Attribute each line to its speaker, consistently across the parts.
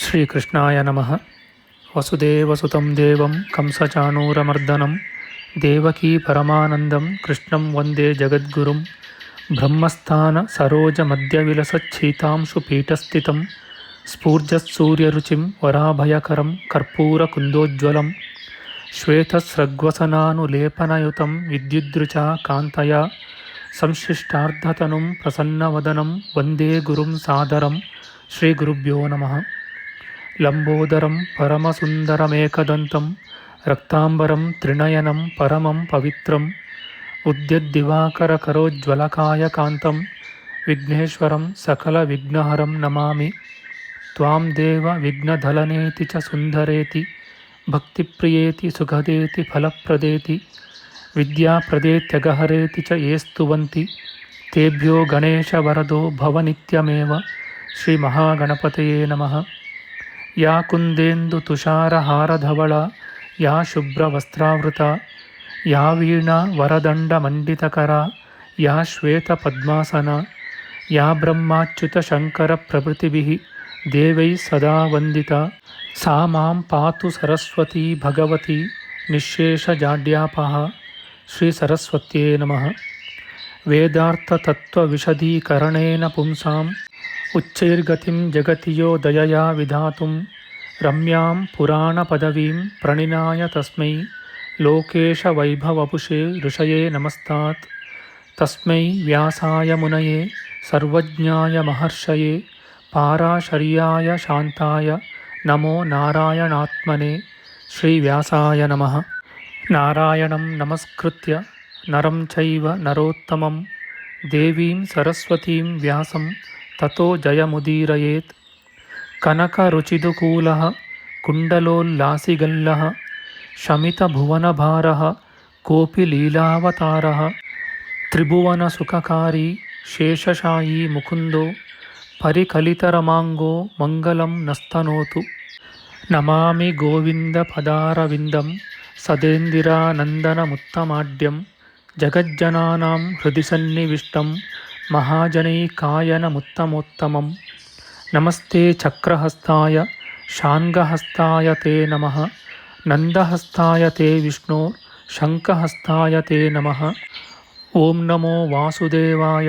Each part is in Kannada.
Speaker 1: ಶ್ರೀಕೃಷ್ಣಾಯ ನಮಃ. ವಸುದೇವಸುತಂ ದೇವಂ ಕಂಸಚಾಣೂರಮರ್ದನಂ ದೇವಕೀ ಪರಮಾನಂದಂ ಕೃಷ್ಣಂ ವಂದೇ ಜಗದ್ಗುರುಂ. ಬ್ರಹ್ಮಸ್ಥಾನ ಸರೋಜ ಮಧ್ಯವಿಲಸಚ್ಛೀತಾಂಶು ಪೀಠಸ್ಥಿತಂ ಸ್ಫೂರ್ಜತ್ಸೂರ್ಯರುಚಿಂ ವರಾಭಯಕರಂ ಕರ್ಪೂರಕುಂದೋಜ್ವಲಂ ಶ್ವೇತಸ್ರಗ್ವಸನಾನುಲೇಪನಯುತಂ ವಿದ್ಯುದ್ರುಚಾ ಕಾಂತಯಾ ಸಂಶ್ಲಿಷ್ಟಾರ್ಧತನುಂ ಪ್ರಸನ್ನವದನಂ ವಂದೇ ಗುರುಂ ಸಾದರಂ. ಶ್ರೀಗುರುಭ್ಯೋ ನಮಃ. ಲಂಬೋದರಂ ಪರಮಸುಂದರಮೇಕದಂತಂ ರಕ್ತಾಂಬರಂ ತ್ರಿನಯನಂ ಪರಮಂ ಪವಿತ್ರಂ ಉದ್ಯದ್ದಿವಾಕರಕರೋಜ್ವಲಕಾಯಕಾಂತಂ ವಿಘ್ನೇಶ್ವರಂ ಸಕಲವಿಘ್ನಹರಂ ನಮಾಮಿ. ತ್ವಾಂ ದೇವ ವಿಘ್ನಧಲನೇತಿ ಚ ಸುಂದರೇತಿ ಭಕ್ತಿಪ್ರಿಯೇತಿ ಸುಖದೇತಿ ಫಲಪ್ರದೇತಿ ವಿದ್ಯಾಪ್ರದೇತ್ಯಗಹರೇತಿ ಚ ಯೇ ಸ್ತುವಂತಿ ತೇಭ್ಯೋ ಗಣೇಶವರದೋ ಭವನಿತ್ಯಮೇವ. ಶ್ರೀಮಹಾಗಣಪತಯೇ ನಮಃ. ಯಾ ಕುಂದೇಂದು ತುಷಾರಹಾರಧವಳ ಯಾ ಶುಭ್ರವಸ್ತ್ರಾವೃತ ಯಾ ವೀಣಾ ವರದಂಡಮಂಡಿತಕರ ಯಾ ಶ್ವೇತಪದ್ಮಾಸನ ಯಾ ಬ್ರಹ್ಮಾಚ್ಯುತಶಂಕರಪ್ರಭೃತಿಭಿಃ ದೇವೈಃ ಸದಾ ವಂದಿತಾ ಸಾ ಮಾಂ ಪಾತು ಸರಸ್ವತೀ ಭಗವತಿ ನಿಶ್ಶೇಷಜಾಡ್ಯಾಪಃ. ಶ್ರೀ ಸರಸ್ವತ್ಯೇ ನಮಃ. ವೇದಾರ್ಥತತ್ವವಿಶದೀಕರಣೇನ ಪುಂಸಾಂ ಉಚ್ಚೈರ್ಗತಿಂ ಜಗತಿ ಯೋ ದಯಯಾ ವಿಧಾತುಂ ರಮ್ಯಾಂ ಪುರಾಣಪದವೀಂ ಪ್ರಣಿನಾಯ ತಸ್ಮೈ ಲೋಕೇಶವೈಭವಪುಷೇ ಋಷಯೇ ನಮಸ್ತಾತ್. ತಸ್ಮೈ ವ್ಯಾಸಾಯ ಮುನಯೇ ಸರ್ವಜ್ಞಾಯ ಮಹರ್ಷಯೇ ಪಾರಾಶರ್ಯಾಯ ಶಾಂತಾಯ ನಮೋ ನಾರಾಯಣಾತ್ಮನೇ. ಶ್ರೀವ್ಯಾಸಾಯ ನಮಃ. ನಾರಾಯಣಂ ನಮಸ್ಕೃತ್ಯ ನರಂ ಚೈವ ನರೋತ್ತಮಂ ದೇವೀಂ ಸರಸ್ವತೀಂ ವ್ಯಾಸಂ ತತೋ ಜಯಮುದೀರಯೇತ್. ಕನಕರುಚಿದುಕೂಲಃ ಕುಂಡಲೋಲ್ಲಾಸಿಗಲ್ಲಃ ಶಮಿತಭುವನಭಾರಃ ಕೋಪಿ ಲೀಲಾವತಾರಃ ತ್ರಿಭುವನಸುಖಕಾರಿ ಶೇಷಶಾಯೀ ಮುಕುಂದೋ ಪರಿಕಲಿತರಮಾಂಗೋ ಮಂಗಲಂ ನಸ್ತನೋತು. ನಮಾಮಿ ಗೋವಿಂದಪದಾರವಿಂದಂ ಸದೇಂದಿರಾನಂದನಮುತ್ತಮಾಡ್ಯಂ ಜಗಜ್ಜನಾನಾಂ ಹೃದಿ ಸನ್ನಿವಿಷ್ಟಂ ಮಹಾಜನೈಕಾಯನಮುತ್ತಮೋತ್ತಮಂ. ನಮಸ್ತೆ ಚಕ್ರಹಸ್ತಾಯ ಶಾಂಗಹಸ್ತಾಯ ತೇ ನಮಃ. ನಂದಹಸ್ತಾಯ ತೇ ವಿಷ್ಣೋ ಶಂಖಹಸ್ತಾಯ ತೇ ನಮಃ. ಓಂ ನಮೋ ವಾಸುದೇವಾಯ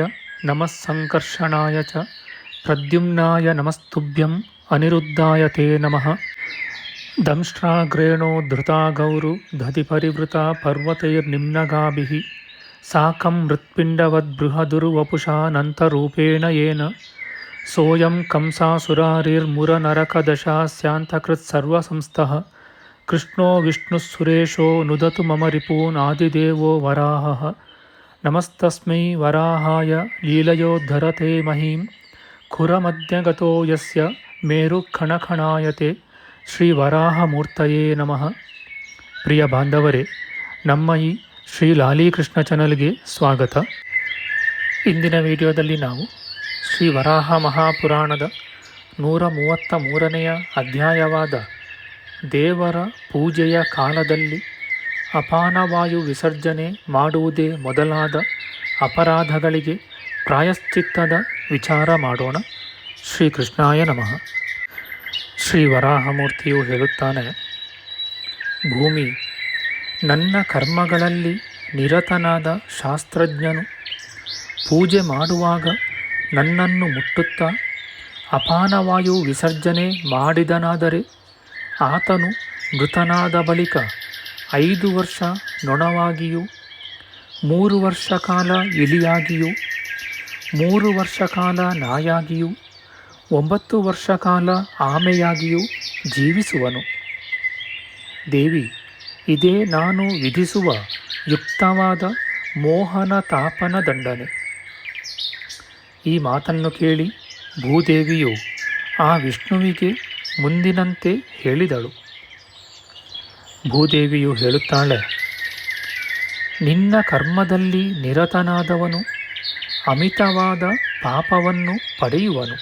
Speaker 1: ನಮಃ ಸಂಕರ್ಷಣಾಯ ಚ ಪ್ರದ್ಯುಮ್ನಾಯ ನಮಸ್ತುಭ್ಯಂ ಅನಿರುದ್ಧಾಯ ತೇ ನಮಃ. ದಂಷ್ಟ್ರಾಗ್ರೇಣೋ ಧೃತಾ ಗೌರು ದಧಿಪರಿವೃತಾ ಪರ್ವತೈರ್ನಿಮ್ನಗಾಭಿಃ ಸಾಕಂ ಮೃತ್ಪಿಂಡವದ್ಬೃಹದುರ್ವಪುಷಾನಂತರೂಪೇಣ ಯೇನ ಸೋಯಂ ಕಂಸಾಸುರಾರಿರ್ಮುರನರಕದಶಾಸ್ಯಾಂತಕೃತ್ಸರ್ವಸಂಸ್ಥಃ ಕೃಷ್ಣೋ ವಿಷ್ಣುಃಸುರೇಶೋ ನುದತು ಮಮ ರಿಪೂನ್ ಆದಿದೇವೋ ವರಾಹಃ. ನಮಸ್ತಸ್ಮೈ ವರಾಹಾಯ ಲೀಲಯೋದ್ಧರತೆ ಮಹೀಂ ಖುರಮಧ್ಯಗತೋ ಯಸ್ಯ ಮೇರುಖಣಖಣಾಯತೆ. ಶ್ರೀ ವರಾಹಮೂರ್ತಯೇ ನಮಃ. ಪ್ರಿಯ ಬಾಂಧವರೇ, ನಮ್ಮ ಈ ಶ್ರೀ ಲಾಲೀಕೃಷ್ಣ ಚಾನಲ್ಗೆ ಸ್ವಾಗತ. ಇಂದಿನ ವಿಡಿಯೋದಲ್ಲಿ ನಾವು ಶ್ರೀ ವರಾಹ ಮಹಾಪುರಾಣದ 133ನೆಯ ಅಧ್ಯಾಯವಾದ ದೇವರ ಪೂಜೆಯ ಕಾಲದಲ್ಲಿ ಅಪಾನವಾಯು ವಿಸರ್ಜನೆ ಮಾಡುವುದೇ ಮೊದಲಾದ ಅಪರಾಧಗಳಿಗೆ ಪ್ರಾಯಶ್ಚಿತ್ತದ ವಿಚಾರ ಮಾಡೋಣ. ಶ್ರೀಕೃಷ್ಣಾಯ ನಮಃ. ಶ್ರೀ ವರಾಹಮೂರ್ತಿಯು ಹೇಳುತ್ತಾನೆ, ಭೂಮಿ, ನನ್ನ ಕರ್ಮಗಳಲ್ಲಿ ನಿರತನಾದ ಶಾಸ್ತ್ರಜ್ಞನು ಪೂಜೆ ಮಾಡುವಾಗ ನನ್ನನ್ನು ಮುಟ್ಟುತ್ತಾ ಅಪಾನವಾಯು ವಿಸರ್ಜನೆ ಮಾಡಿದನಾದರೆ ಆತನು ಮೃತನಾದ ಬಳಿಕ 5 ವರ್ಷ ನೊಣವಾಗಿಯೂ 3 ವರ್ಷ ಕಾಲ ಇಲಿಯಾಗಿಯೂ 3 ವರ್ಷ ಕಾಲ ನಾಯಾಗಿಯೂ 9 ವರ್ಷ ಕಾಲ ಆಮೆಯಾಗಿಯೂ ಜೀವಿಸುವನು. ದೇವಿ, ಇದೇ ನಾನು ವಿಧಿಸುವ ಯುಕ್ತವಾದ ಮೋಹನ ತಾಪನ ದಂಡನೆ. ಈ ಮಾತನ್ನು ಕೇಳಿ ಭೂದೇವಿಯು ಆ ವಿಷ್ಣುವಿಗೆ ಮುಂದಿನಂತೆ ಹೇಳಿದಳು. ಭೂದೇವಿಯು ಹೇಳುತ್ತಾಳೆ, ನಿನ್ನ ಕರ್ಮದಲ್ಲಿ ನಿರತನಾದವನು ಅಮಿತವಾದ ಪಾಪವನ್ನು ಪಡೆಯುವನು.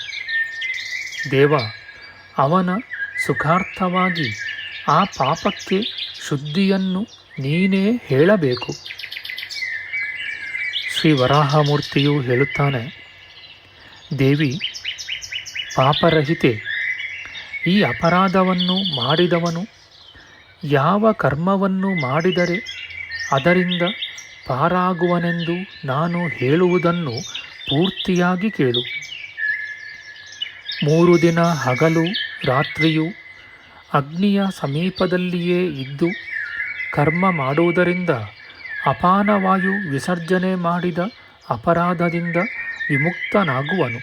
Speaker 1: ದೇವ, ಅವನ ಸುಖಾರ್ಥವಾಗಿ ಆ ಪಾಪಕ್ಕೆ ಶುದ್ಧಿಯನ್ನು ನೀನೇ ಹೇಳಬೇಕು. ಶ್ರೀ ವರಾಹಮೂರ್ತಿಯು ಹೇಳುತ್ತಾನೆ, ದೇವಿ, ಪಾಪರಹಿತೆ, ಈ ಅಪರಾಧವನ್ನು ಮಾಡಿದವನು ಯಾವ ಕರ್ಮವನ್ನು ಮಾಡಿದರೆ ಅದರಿಂದ ಪಾರಾಗುವನೆಂದು ನಾನು ಹೇಳುವುದನ್ನು ಪೂರ್ತಿಯಾಗಿ ಕೇಳು. 3 ದಿನ ಹಗಲು ರಾತ್ರಿಯೂ ಅಗ್ನಿಯ ಸಮೀಪದಲ್ಲಿಯೇ ಇದ್ದು ಕರ್ಮ ಮಾಡುವುದರಿಂದ ಅಪಾನವಾಯು ವಿಸರ್ಜನೆ ಮಾಡಿದ ಅಪರಾಧದಿಂದ ವಿಮುಕ್ತನಾಗುವನು.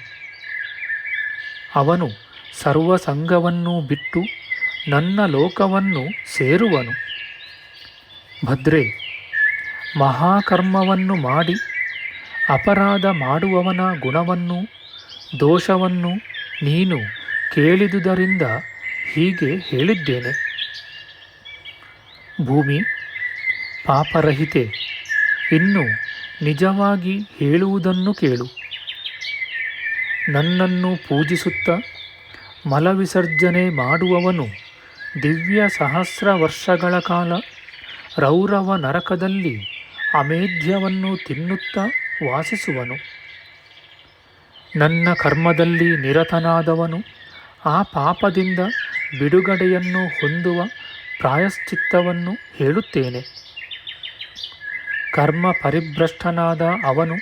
Speaker 1: ಅವನು ಸರ್ವಸಂಗವನ್ನು ಬಿಟ್ಟು ನನ್ನ ಲೋಕವನ್ನು ಸೇರುವನು. ಭದ್ರೇ, ಮಹಾಕರ್ಮವನ್ನು ಮಾಡಿ ಅಪರಾಧ ಮಾಡುವವನ ಗುಣವನ್ನು ದೋಷವನ್ನು ನೀನು ಕೇಳಿದುದರಿಂದ ಹೀಗೆ ಹೇಳಿದ್ದೇನೆ. ಭೂಮಿ, ಪಾಪರಹಿತೆ, ಇನ್ನು ನಿಜವಾಗಿ ಹೇಳುವುದನ್ನು ಕೇಳು. ನನ್ನನ್ನು ಪೂಜಿಸುತ್ತಾ ಮಲವಿಸರ್ಜನೆ ಮಾಡುವವನು ದಿವ್ಯ ಸಹಸ್ರ ವರ್ಷಗಳ ಕಾಲ ರೌರವ ನರಕದಲ್ಲಿ ಅಮೇಧ್ಯವನ್ನು ತಿನ್ನುತ್ತಾ ವಾಸಿಸುವನು. ನನ್ನ ಕರ್ಮದಲ್ಲಿ ನಿರತನಾದವನು ಆ ಪಾಪದಿಂದ ಬಿಡುಗಡೆಯನ್ನು ಹೊಂದುವ ಪ್ರಾಯಶ್ಚಿತ್ತವನ್ನು ಹೇಳುತ್ತೇನೆ. ಕರ್ಮ ಪರಿಭ್ರಷ್ಟನಾದ ಅವನು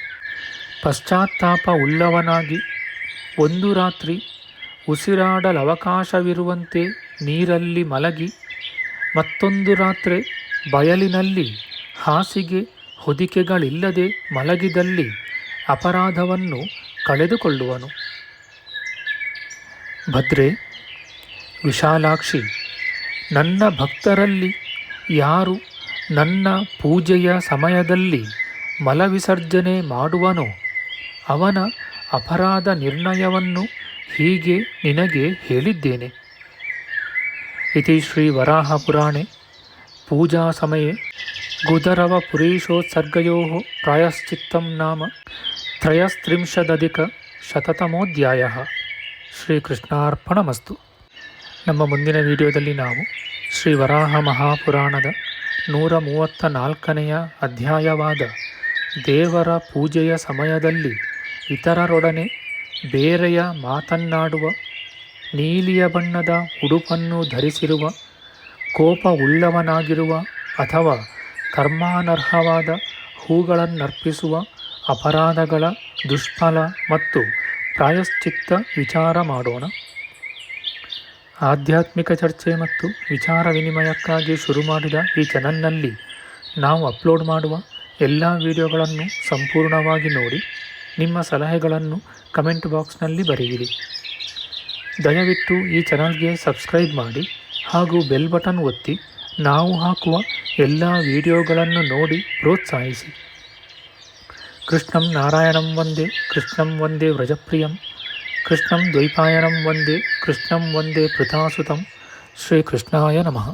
Speaker 1: ಪಶ್ಚಾತ್ತಾಪ ಉಳ್ಳವನಾಗಿ ಒಂದು ರಾತ್ರಿ ಉಸಿರಾಡಲವಕಾಶವಿರುವಂತೆ ನೀರಲ್ಲಿ ಮಲಗಿ ಮತ್ತೊಂದು ರಾತ್ರಿ ಬಯಲಿನಲ್ಲಿ ಹಾಸಿಗೆ ಹೊದಿಕೆಗಳಿಲ್ಲದೆ ಮಲಗಿದಲ್ಲಿ ಅಪರಾಧವನ್ನು ಕಳೆದುಕೊಳ್ಳುವನು. ಭದ್ರೇ, ವಿಶಾಲಾಕ್ಷಿ, ನನ್ನ ಭಕ್ತರಲ್ಲಿ ಯಾರು ನನ್ನ ಪೂಜೆಯ ಸಮಯದಲ್ಲಿ ಮಲವಿಸರ್ಜನೆ ಮಾಡುವನೋ ಅವನ ಅಪರಾಧ ನಿರ್ಣಯವನ್ನು ಹೀಗೆ ನಿನಗೆ ಹೇಳಿದ್ದೇನೆ. ಇತಿ ಶ್ರೀ ವರಾಹಪುರಾಣೆ ಪೂಜಾ ಸಮಯೇ ಗುದರವಪುರೀಶೋತ್ಸರ್ಗಯೋಃ ಪ್ರಾಯಶ್ಚಿತ್ತಂ ನಾಮ ತ್ರಯಸ್ತ್ರಿಂಶದಧಿಕಶತತಮೋಧ್ಯಾಯಃ. ಶ್ರೀಕೃಷ್ಣಾರ್ಪಣಮಸ್ತು. ನಮ್ಮ ಮುಂದಿನ ವಿಡಿಯೋದಲ್ಲಿ ನಾವು ಶ್ರೀ ವರಾಹ ಮಹಾಪುರಾಣದ 134ನೆಯ ಅಧ್ಯಾಯವಾದ ದೇವರ ಪೂಜೆಯ ಸಮಯದಲ್ಲಿ ಇತರರೊಡನೆ ಬೇರೆಯ ಮಾತನ್ನಾಡುವ, ನೀಲಿಯ ಬಣ್ಣದ ಉಡುಪನ್ನು ಧರಿಸಿರುವ, ಕೋಪವುಳ್ಳವನಾಗಿರುವ ಅಥವಾ ಕರ್ಮಾನರ್ಹವಾದ ಹೂಗಳನ್ನರ್ಪಿಸುವ ಅಪರಾಧಗಳ ದುಷ್ಫಲ ಮತ್ತು ಪ್ರಾಯಶ್ಚಿತ್ತ ವಿಚಾರ ಮಾಡೋಣ. ಆಧ್ಯಾತ್ಮಿಕ ಚರ್ಚೆ ಮತ್ತು ವಿಚಾರ ವಿನಿಮಯಕ್ಕಾಗಿ ಶುರು ಮಾಡಿದ ಈ ಚಾನಲ್ನಲ್ಲಿ ನಾವು ಅಪ್ಲೋಡ್ ಮಾಡುವ ಎಲ್ಲ ವಿಡಿಯೋಗಳನ್ನು ಸಂಪೂರ್ಣವಾಗಿ ನೋಡಿ ನಿಮ್ಮ ಸಲಹೆಗಳನ್ನು ಕಮೆಂಟ್ ಬಾಕ್ಸ್ನಲ್ಲಿ ಬರೆಯಿರಿ. ದಯವಿಟ್ಟು ಈ ಚಾನಲ್ಗೆ ಸಬ್ಸ್ಕ್ರೈಬ್ ಮಾಡಿ ಹಾಗೂ ಬೆಲ್ ಬಟನ್ ಒತ್ತಿ ನಾವು ಹಾಕುವ ಎಲ್ಲ ವಿಡಿಯೋಗಳನ್ನು ನೋಡಿ ಪ್ರೋತ್ಸಾಹಿಸಿ. ಕೃಷ್ಣಂ ನಾರಾಯಣಂ ವಂದೇ, ಕೃಷ್ಣಂ ವಂದೇ ವ್ರಜಪ್ರಿಯಂ, ಕೃಷ್ಣಂ ದ್ವೈಪಾಯನಂ ವಂದೇ, ಕೃಷ್ಣಂ ವಂದೇ ಪೃಥಾಸುತಂ. ಶ್ರೀಕೃಷ್ಣಾಯ ನಮಃ.